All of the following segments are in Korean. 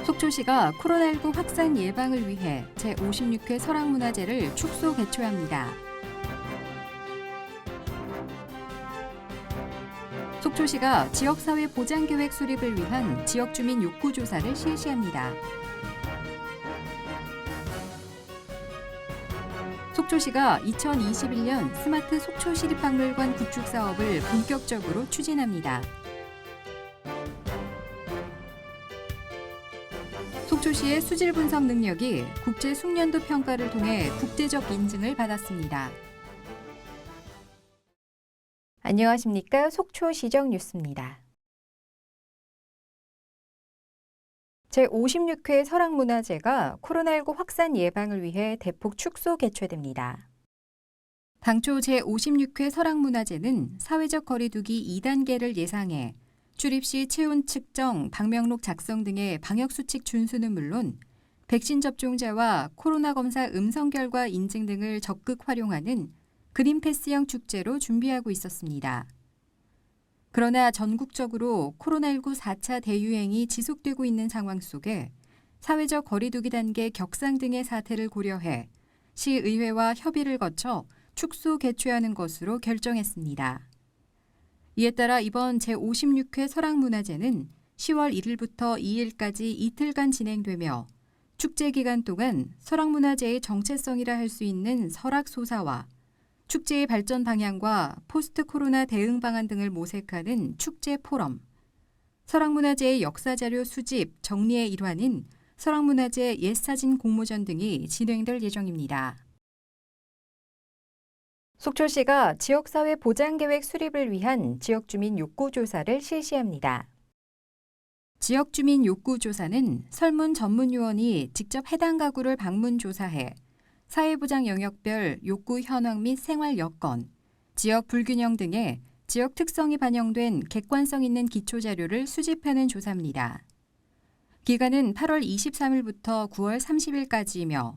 속초시가 코로나19 확산 예방을 위해 제56회 설악문화제를 축소 개최합니다. 속초시가 지역사회 보장계획 수립을 위한 지역주민 욕구조사를 실시합니다. 속초시가 2021년 스마트 속초시립박물관 구축 사업을 본격적으로 추진합니다. 속초시의 수질 분석 능력이 국제 숙련도 평가를 통해 국제적 인증을 받았습니다. 안녕하십니까? 속초시정 뉴스입니다. 제56회 설악문화제가 코로나19 확산 예방을 위해 대폭 축소 개최됩니다. 당초 제56회 설악문화제는 사회적 거리두기 2단계를 예상해 출입 시 체온 측정, 방명록 작성 등의 방역수칙 준수는 물론 백신 접종자와 코로나 검사 음성 결과 인증 등을 적극 활용하는 그린패스형 축제로 준비하고 있었습니다. 그러나 전국적으로 코로나19 4차 대유행이 지속되고 있는 상황 속에 사회적 거리두기 단계 격상 등의 사태를 고려해 시의회와 협의를 거쳐 축소 개최하는 것으로 결정했습니다. 이에 따라 이번 제56회 설악문화제는 10월 1일부터 2일까지 이틀간 진행되며 축제 기간 동안 설악문화제의 정체성이라 할 수 있는 설악소사와 축제의 발전 방향과 포스트 코로나 대응 방안 등을 모색하는 축제 포럼, 설악문화제의 역사자료 수집, 정리의 일환인 설악문화제 옛사진 공모전 등이 진행될 예정입니다. 속초시가 지역사회 보장계획 수립을 위한 지역주민 욕구조사를 실시합니다. 지역주민 욕구조사는 설문 전문요원이 직접 해당 가구를 방문 조사해 사회보장 영역별 욕구 현황 및 생활 여건, 지역 불균형 등의 지역 특성이 반영된 객관성 있는 기초자료를 수집하는 조사입니다. 기간은 8월 23일부터 9월 30일까지이며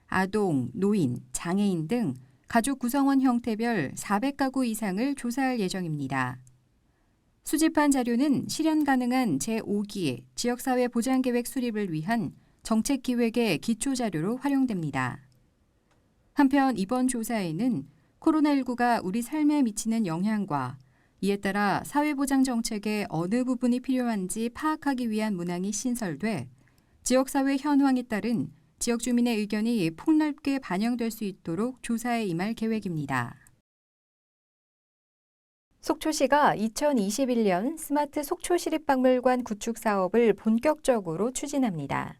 아동, 노인, 장애인 등 가족 구성원 형태별 400가구 이상을 조사할 예정입니다. 수집한 자료는 실현 가능한 제5기 지역사회 보장계획 수립을 위한 정책기획의 기초자료로 활용됩니다. 한편 이번 조사에는 코로나19가 우리 삶에 미치는 영향과 이에 따라 사회보장 정책의 어느 부분이 필요한지 파악하기 위한 문항이 신설돼 지역사회 현황에 따른 지역 주민의 의견이 폭넓게 반영될 수 있도록 조사에 임할 계획입니다. 속초시가 2021년 스마트 속초시립박물관 구축 사업을 본격적으로 추진합니다.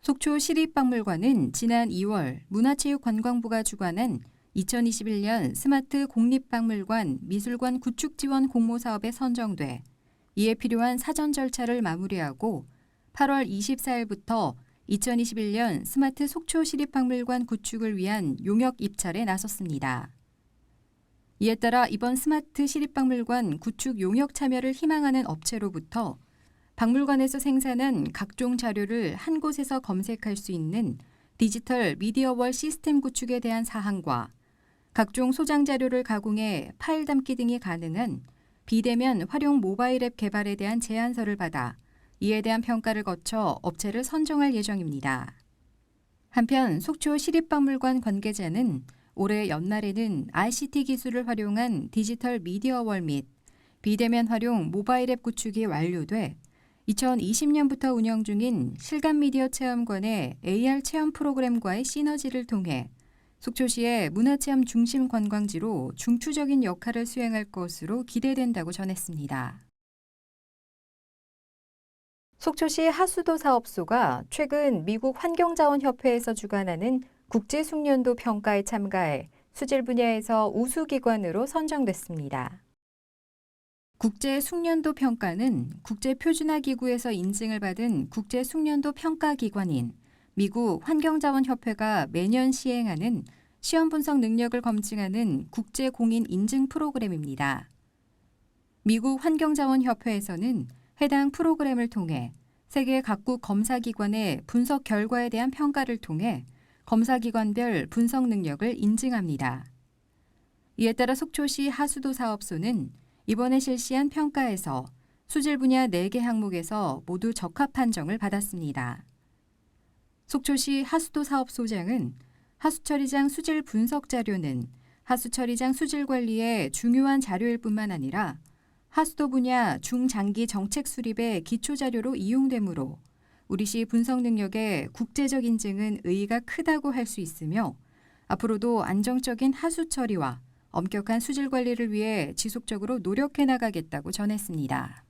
속초시립박물관은 지난 2월 문화체육관광부가 주관한 2021년 스마트 공립박물관 미술관 구축 지원 공모 사업에 선정돼 이에 필요한 사전 절차를 마무리하고 8월 24일부터 2021년 스마트 속초시립박물관 구축을 위한 용역 입찰에 나섰습니다. 이에 따라 이번 스마트 시립박물관 구축 용역 참여를 희망하는 업체로부터 박물관에서 생산한 각종 자료를 한 곳에서 검색할 수 있는 디지털 미디어월 시스템 구축에 대한 사항과 각종 소장 자료를 가공해 파일 담기 등이 가능한 비대면 활용 모바일 앱 개발에 대한 제안서를 받아 이에 대한 평가를 거쳐 업체를 선정할 예정입니다. 한편 속초 시립박물관 관계자는 올해 연말에는 ICT 기술을 활용한 디지털 미디어월 및 비대면 활용 모바일 앱 구축이 완료돼 2020년부터 운영 중인 실감미디어 체험관의 AR 체험 프로그램과의 시너지를 통해 속초시의 문화체험 중심 관광지로 중추적인 역할을 수행할 것으로 기대된다고 전했습니다. 속초시 하수도 사업소가 최근 미국 환경자원협회에서 주관하는 국제숙련도 평가에 참가해 수질 분야에서 우수기관으로 선정됐습니다. 국제숙련도 평가는 국제표준화기구에서 인증을 받은 국제숙련도 평가기관인 미국 환경자원협회가 매년 시행하는 시험 분석 능력을 검증하는 국제공인 인증 프로그램입니다. 미국 환경자원협회에서는 해당 프로그램을 통해 세계 각국 검사기관의 분석 결과에 대한 평가를 통해 검사기관별 분석 능력을 인증합니다. 이에 따라 속초시 하수도 사업소는 이번에 실시한 평가에서 수질 분야 4개 항목에서 모두 적합 판정을 받았습니다. 속초시 하수도 사업소장은 하수처리장 수질 분석 자료는 하수처리장 수질 관리의 중요한 자료일 뿐만 아니라 하수도 분야 중장기 정책 수립의 기초 자료로 이용되므로 우리시 분석 능력의 국제적 인증은 의의가 크다고 할 수 있으며 앞으로도 안정적인 하수 처리와 엄격한 수질 관리를 위해 지속적으로 노력해 나가겠다고 전했습니다.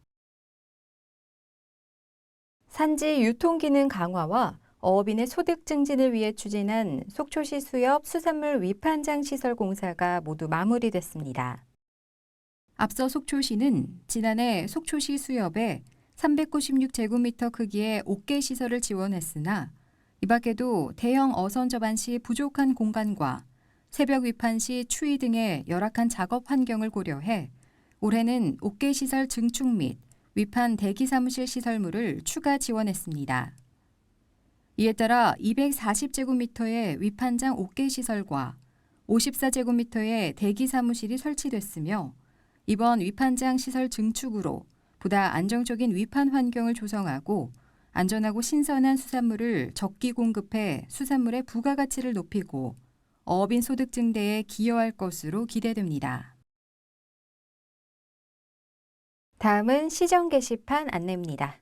산지 유통 기능 강화와 어업인의 소득 증진을 위해 추진한 속초시 수협 수산물 위판장 시설 공사가 모두 마무리됐습니다. 앞서 속초시는 지난해 속초시 수협에 396제곱미터 크기의 옥계 시설을 지원했으나 이 밖에도 대형 어선 접안 시 부족한 공간과 새벽 위판 시 추위 등의 열악한 작업 환경을 고려해 올해는 옥계 시설 증축 및 위판 대기 사무실 시설물을 추가 지원했습니다. 이에 따라 240제곱미터의 위판장 옥계 시설과 54제곱미터의 대기 사무실이 설치됐으며 이번 위판장 시설 증축으로 보다 안정적인 위판 환경을 조성하고 안전하고 신선한 수산물을 적기 공급해 수산물의 부가가치를 높이고 어업인 소득 증대에 기여할 것으로 기대됩니다. 다음은 시정 게시판 안내입니다.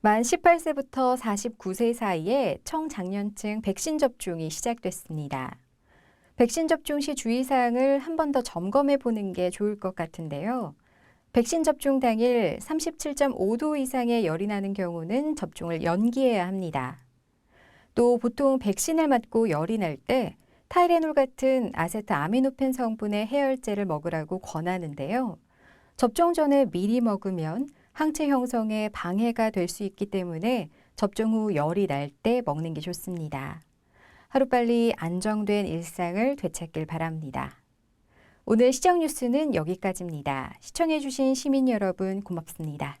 만 18세부터 49세 사이에 청장년층 백신 접종이 시작됐습니다. 백신 접종 시 주의사항을 한 번 더 점검해 보는 게 좋을 것 같은데요. 백신 접종 당일 37.5도 이상의 열이 나는 경우는 접종을 연기해야 합니다. 또 보통 백신을 맞고 열이 날 때 타이레놀 같은 아세트아미노펜 성분의 해열제를 먹으라고 권하는데요. 접종 전에 미리 먹으면 항체 형성에 방해가 될 수 있기 때문에 접종 후 열이 날 때 먹는 게 좋습니다. 하루빨리 안정된 일상을 되찾길 바랍니다. 오늘 시정 뉴스는 여기까지입니다. 시청해주신 시민 여러분 고맙습니다.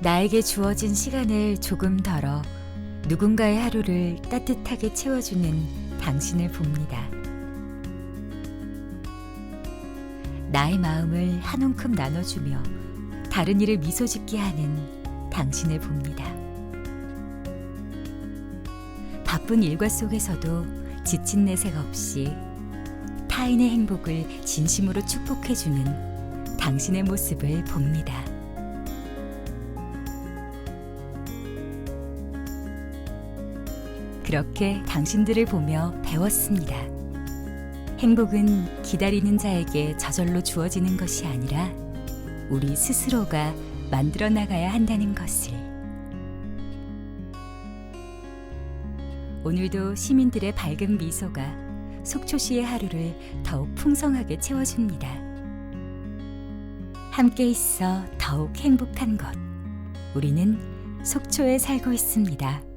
나에게 주어진 시간을 조금 덜어 누군가의 하루를 따뜻하게 채워주는 당신을 봅니다. 나의 마음을 한 움큼 나눠주며 다른 이를 미소 짓게 하는 당신을 봅니다. 바쁜 일과 속에서도 지친 내색 없이 타인의 행복을 진심으로 축복해주는 당신의 모습을 봅니다. 그렇게 당신들을 보며 배웠습니다. 행복은 기다리는 자에게 저절로 주어지는 것이 아니라 우리 스스로가 만들어 나가야 한다는 것을. 오늘도 시민들의 밝은 미소가 속초시의 하루를 더욱 풍성하게 채워줍니다. 함께 있어 더욱 행복한 것. 우리는 속초에 살고 있습니다.